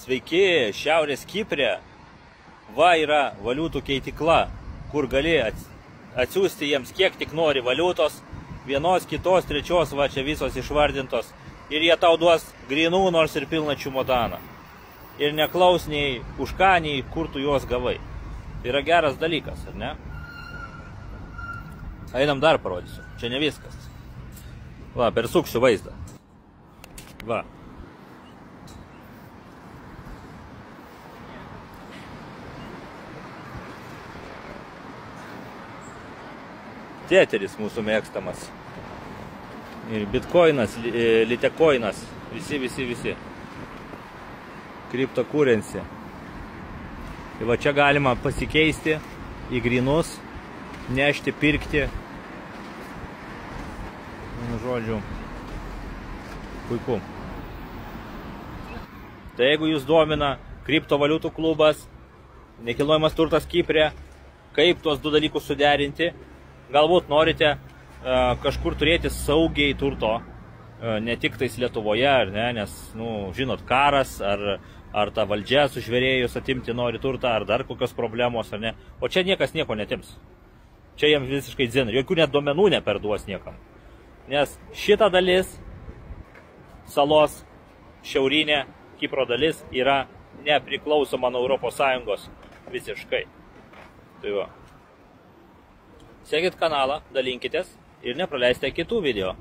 Sveiki, Šiaurės Kiprė. Va yra valiutų keitikla, kur gali atsiųsti jiems kiek tik nori valiutos. Vienos, kitos, trečios, va čia visos išvardintos. Ir jie tau duos grinų, nors ir pilną čumodaną. Ir neklaus nei už ką, nei kur tu juos gavai. Tai yra geras dalykas, ar ne? Einam dar parodysiu. Čia ne viskas. Va, persuksiu vaizdą. Va. Teteris mūsų mėgstamas. Ir bitkoinas, litekoinas. Visi. Kriptokurencija. Tai va čia galima pasikeisti į grinus, nešti, pirkti. Žodžiu, puiku. Tai jeigu jūs domina kriptovaliutų klubas, nekilnojamas turtas Kiprė, kaip tuos du dalykus suderinti, galbūt norite kažkur turėti saugiai turto, ne tik tais Lietuvoje, ar ne, nes, žinot, karas, ar ta valdžia sužvėrėjus atimti nori turtą, ar dar kokios problemos, ar ne. O čia niekas nieko netims. Čia jiems visiškai dzin, jokių net duomenų neperduos niekam. Nes šita dalis, salos šiaurinė Kipro dalis, yra nepriklausoma nuo Europos Sąjungos visiškai. Tai va. Sekit kanalą, dalinkitės ir nepraleistė kitų video.